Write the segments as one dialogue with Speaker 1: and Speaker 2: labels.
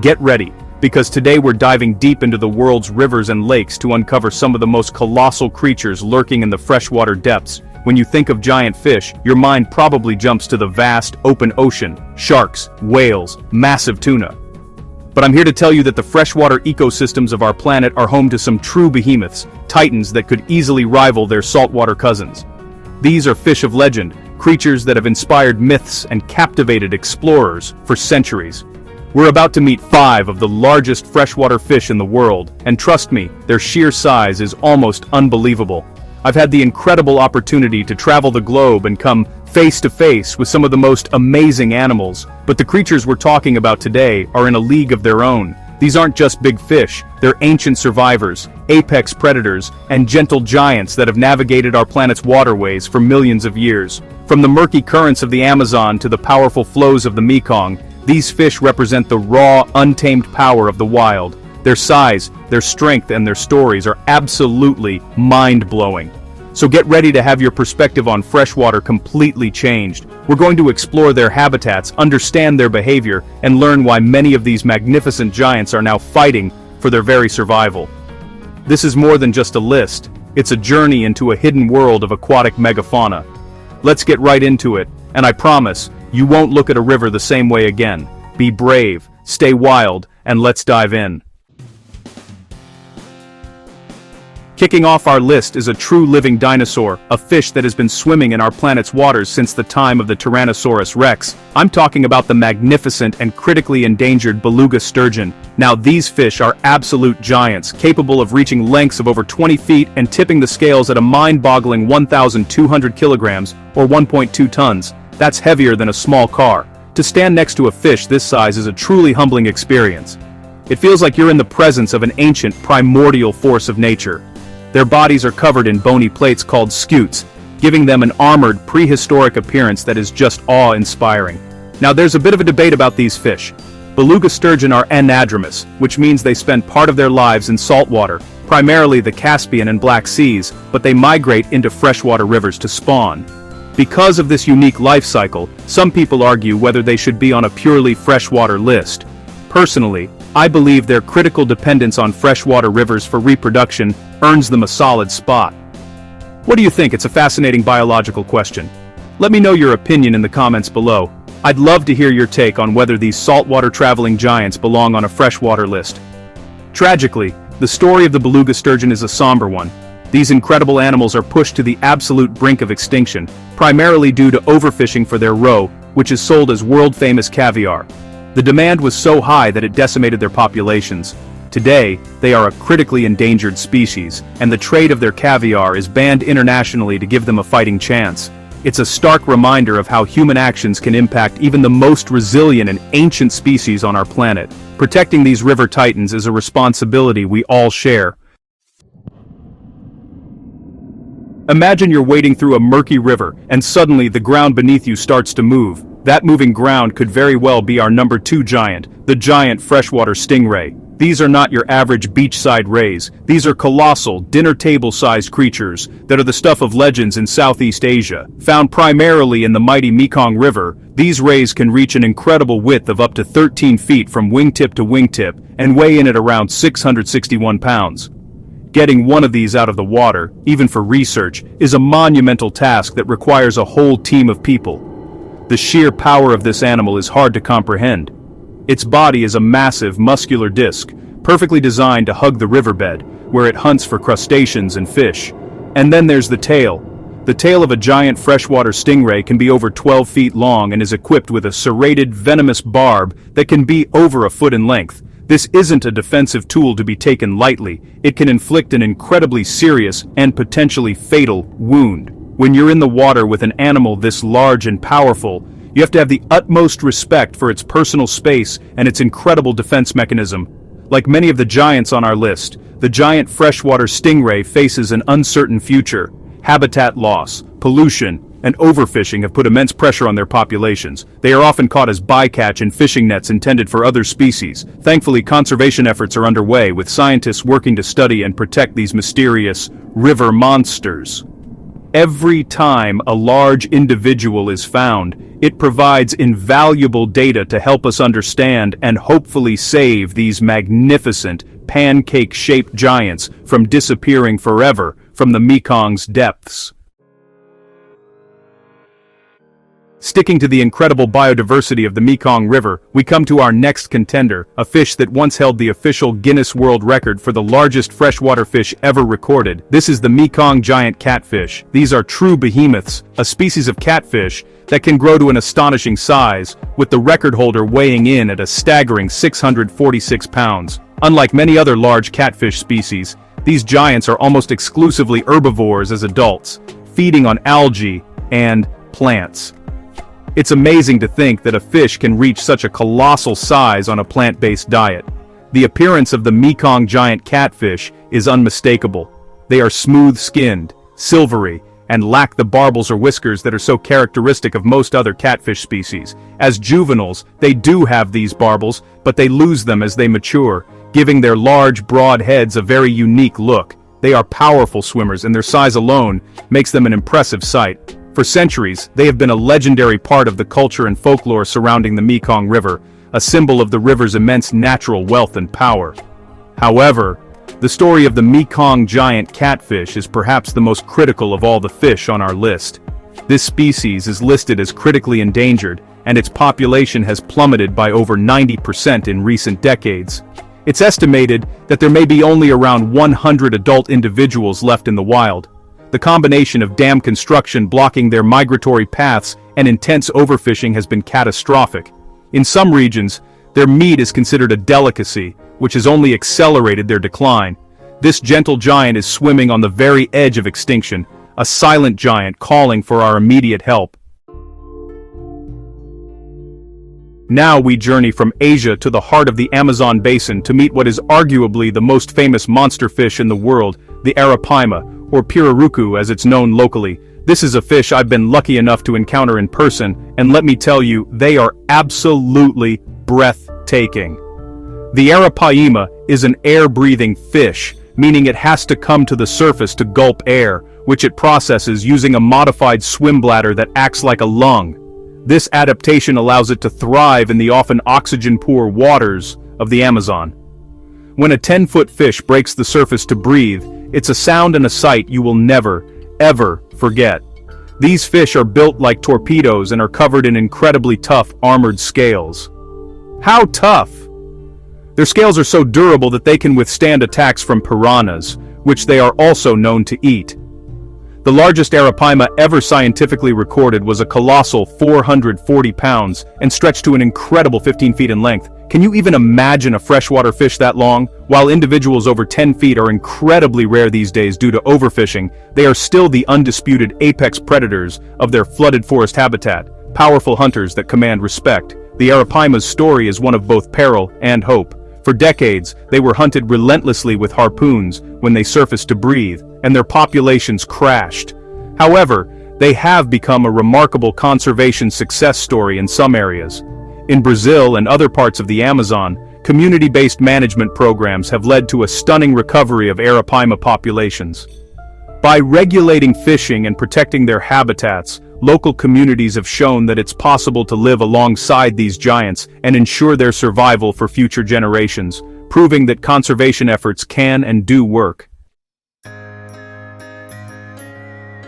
Speaker 1: Get ready, because today we're diving deep into the world's rivers and lakes to uncover some of the most colossal creatures lurking in the freshwater depths. When you think of giant fish, your mind probably jumps to the vast, open ocean, sharks, whales, massive tuna. But I'm here to tell you that the freshwater ecosystems of our planet are home to some true behemoths, titans that could easily rival their saltwater cousins. These are fish of legend, creatures that have inspired myths and captivated explorers for centuries. We're about to meet 5 of the largest freshwater fish in the world, and trust me, their sheer size is almost unbelievable. I've had the incredible opportunity to travel the globe and come face to face with some of the most amazing animals, but the creatures we're talking about today are in a league of their own. These aren't just big fish, they're ancient survivors, apex predators, and gentle giants that have navigated our planet's waterways for millions of years. From the murky currents of the Amazon to the powerful flows of the Mekong, these fish represent the raw, untamed power of the wild. Their size, their strength, and their stories are absolutely mind-blowing. So get ready to have your perspective on freshwater completely changed. We're going to explore their habitats, understand their behavior, and learn why many of these magnificent giants are now fighting for their very survival. This is more than just a list, it's a journey into a hidden world of aquatic megafauna. Let's get right into it, and I promise, you won't look at a river the same way again. Be brave, stay wild, and let's dive in. Kicking off our list is a true living dinosaur, a fish that has been swimming in our planet's waters since the time of the Tyrannosaurus rex. I'm talking about the magnificent and critically endangered Beluga Sturgeon. Now these fish are absolute giants, capable of reaching lengths of over 20 feet and tipping the scales at a mind-boggling 1,200 kilograms, or 1.2 tons. That's heavier than a small car. To stand next to a fish this size is a truly humbling experience. It feels like you're in the presence of an ancient, primordial force of nature. Their bodies are covered in bony plates called scutes, giving them an armored, prehistoric appearance that is just awe-inspiring. Now there's a bit of a debate about these fish. Beluga sturgeon are anadromous, which means they spend part of their lives in saltwater, primarily the Caspian and Black Seas, but they migrate into freshwater rivers to spawn. Because of this unique life cycle, some people argue whether they should be on a purely freshwater list. Personally, I believe their critical dependence on freshwater rivers for reproduction earns them a solid spot. What do you think? It's a fascinating biological question. Let me know your opinion in the comments below. I'd love to hear your take on whether these saltwater traveling giants belong on a freshwater list. Tragically, the story of the beluga sturgeon is a somber one. These incredible animals are pushed to the absolute brink of extinction, primarily due to overfishing for their roe, which is sold as world-famous caviar. The demand was so high that it decimated their populations. Today, they are a critically endangered species, and the trade of their caviar is banned internationally to give them a fighting chance. It's a stark reminder of how human actions can impact even the most resilient and ancient species on our planet. Protecting these river titans is a responsibility we all share. Imagine you're wading through a murky river, and suddenly the ground beneath you starts to move. That moving ground could very well be our number 2 giant, the giant freshwater stingray. These are not your average beachside rays. These are colossal, dinner-table-sized creatures that are the stuff of legends in Southeast Asia. Found primarily in the mighty Mekong River, these rays can reach an incredible width of up to 13 feet from wingtip to wingtip and weigh in at around 661 pounds. Getting one of these out of the water, even for research, is a monumental task that requires a whole team of people. The sheer power of this animal is hard to comprehend. Its body is a massive, muscular disc, perfectly designed to hug the riverbed, where it hunts for crustaceans and fish. And then there's the tail. The tail of a giant freshwater stingray can be over 12 feet long and is equipped with a serrated, venomous barb that can be over a foot in length. This isn't a defensive tool to be taken lightly. It can inflict an incredibly serious and potentially fatal wound. When you're in the water with an animal this large and powerful, you have to have the utmost respect for its personal space and its incredible defense mechanism. Like many of the giants on our list, the giant freshwater stingray faces an uncertain future. Habitat loss, pollution, and overfishing have put immense pressure on their populations. They are often caught as bycatch in fishing nets intended for other species. Thankfully, conservation efforts are underway, with scientists working to study and protect these mysterious river monsters. Every time a large individual is found, It provides invaluable data to help us understand and hopefully save these magnificent, pancake-shaped giants from disappearing forever from the Mekong's depths. Sticking to the incredible biodiversity of the Mekong River, we come to our next contender, a fish that once held the official Guinness World Record for the largest freshwater fish ever recorded. This is the Mekong Giant Catfish. These are true behemoths, a species of catfish that can grow to an astonishing size, with the record holder weighing in at a staggering 646 pounds. Unlike many other large catfish species, these giants are almost exclusively herbivores as adults, feeding on algae and plants. It's amazing to think that a fish can reach such a colossal size on a plant-based diet. The appearance of the Mekong Giant Catfish is unmistakable. They are smooth-skinned, silvery, and lack the barbels or whiskers that are so characteristic of most other catfish species. As juveniles, they do have these barbels, but they lose them as they mature, giving their large, broad heads a very unique look. They are powerful swimmers, and their size alone makes them an impressive sight. For centuries, they have been a legendary part of the culture and folklore surrounding the Mekong River, a symbol of the river's immense natural wealth and power. However, the story of the Mekong Giant Catfish is perhaps the most critical of all the fish on our list. This species is listed as critically endangered, and its population has plummeted by over 90% in recent decades. It's estimated that there may be only around 100 adult individuals left in the wild. The combination of dam construction blocking their migratory paths and intense overfishing has been catastrophic. In some regions, their meat is considered a delicacy, which has only accelerated their decline. This gentle giant is swimming on the very edge of extinction, a silent giant calling for our immediate help. Now we journey from Asia to the heart of the Amazon basin to meet what is arguably the most famous monster fish in the world, the Arapaima, or pirarucu as it's known locally. This is a fish I've been lucky enough to encounter in person, and let me tell you, they are absolutely breathtaking. The Arapaima is an air-breathing fish, meaning it has to come to the surface to gulp air, which it processes using a modified swim bladder that acts like a lung. This adaptation allows it to thrive in the often oxygen-poor waters of the Amazon. When a 10-foot fish breaks the surface to breathe, it's a sound and a sight you will never, ever forget. These fish are built like torpedoes and are covered in incredibly tough armored scales. How tough? Their scales are so durable that they can withstand attacks from piranhas, which they are also known to eat. The largest Arapaima ever scientifically recorded was a colossal 440 pounds and stretched to an incredible 15 feet in length. Can you even imagine a freshwater fish that long? While individuals over 10 feet are incredibly rare these days due to overfishing, they are still the undisputed apex predators of their flooded forest habitat, powerful hunters that command respect. The Arapaima's story is one of both peril and hope. For decades, they were hunted relentlessly with harpoons when they surfaced to breathe, and their populations crashed. However, they have become a remarkable conservation success story in some areas. In Brazil and other parts of the Amazon, community-based management programs have led to a stunning recovery of Arapaima populations. By regulating fishing and protecting their habitats, local communities have shown that it's possible to live alongside these giants and ensure their survival for future generations, proving that conservation efforts can and do work.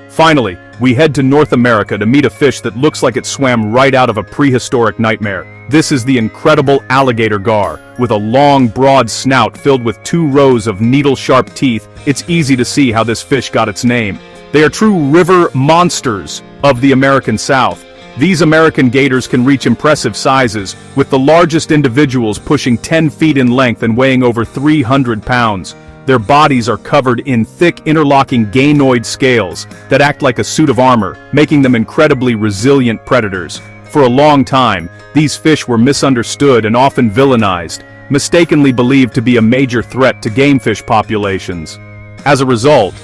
Speaker 1: Finally, we head to North America to meet a fish that looks like it swam right out of a prehistoric nightmare. This is the incredible Alligator Gar. With a long, broad snout filled with 2 rows of needle-sharp teeth, it's easy to see how this fish got its name. They are true river monsters of the American South. These American gators can reach impressive sizes, with the largest individuals pushing 10 feet in length and weighing over 300 pounds. Their bodies are covered in thick interlocking gainoid scales that act like a suit of armor, making them incredibly resilient predators. For a long time, these fish were misunderstood and often villainized, mistakenly believed to be a major threat to game fish populations. As a result,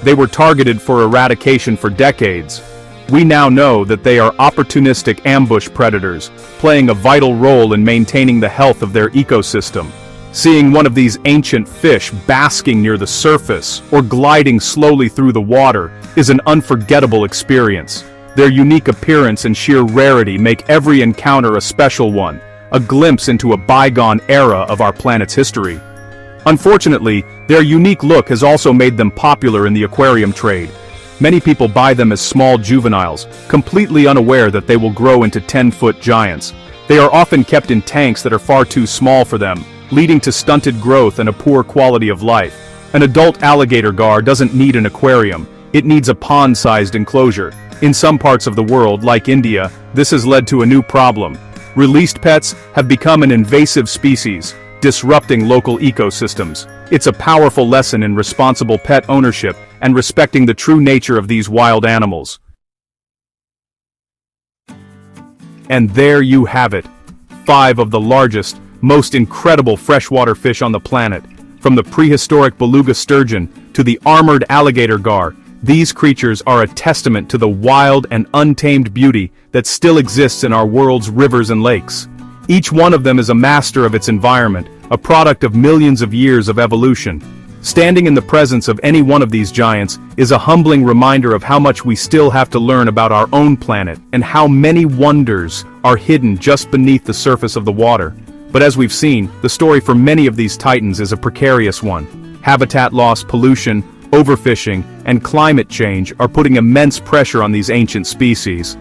Speaker 1: they were targeted for eradication for decades. We now know that they are opportunistic ambush predators, playing a vital role in maintaining the health of their ecosystem. Seeing one of these ancient fish basking near the surface or gliding slowly through the water is an unforgettable experience. Their unique appearance and sheer rarity make every encounter a special one, a glimpse into a bygone era of our planet's history. Unfortunately, their unique look has also made them popular in the aquarium trade. Many people buy them as small juveniles, completely unaware that they will grow into 10-foot giants. They are often kept in tanks that are far too small for them, leading to stunted growth and a poor quality of life. An adult alligator gar doesn't need an aquarium, it needs a pond-sized enclosure. In some parts of the world, like India, this has led to a new problem. Released pets have become an invasive species, disrupting local ecosystems. It's a powerful lesson in responsible pet ownership and respecting the true nature of these wild animals. And there you have it. 5 of the largest, most incredible freshwater fish on the planet. From the prehistoric beluga sturgeon to the armored alligator gar, these creatures are a testament to the wild and untamed beauty that still exists in our world's rivers and lakes. Each one of them is a master of its environment, a product of millions of years of evolution. Standing in the presence of any one of these giants is a humbling reminder of how much we still have to learn about our own planet and how many wonders are hidden just beneath the surface of the water. But as we've seen, the story for many of these titans is a precarious one. Habitat loss, pollution, overfishing, and climate change are putting immense pressure on these ancient species.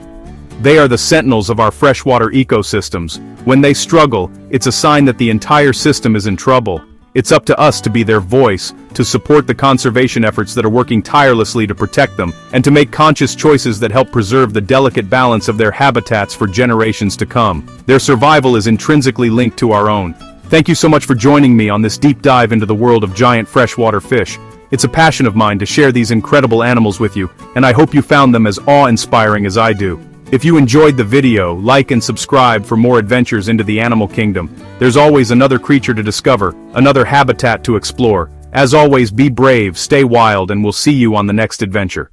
Speaker 1: They are the sentinels of our freshwater ecosystems. When they struggle, it's a sign that the entire system is in trouble. It's up to us to be their voice, to support the conservation efforts that are working tirelessly to protect them, and to make conscious choices that help preserve the delicate balance of their habitats for generations to come. Their survival is intrinsically linked to our own. Thank you so much for joining me on this deep dive into the world of giant freshwater fish. It's a passion of mine to share these incredible animals with you, and I hope you found them as awe-inspiring as I do. If you enjoyed the video, like and subscribe for more adventures into the animal kingdom. There's always another creature to discover, another habitat to explore. As always, be brave, stay wild, and we'll see you on the next adventure.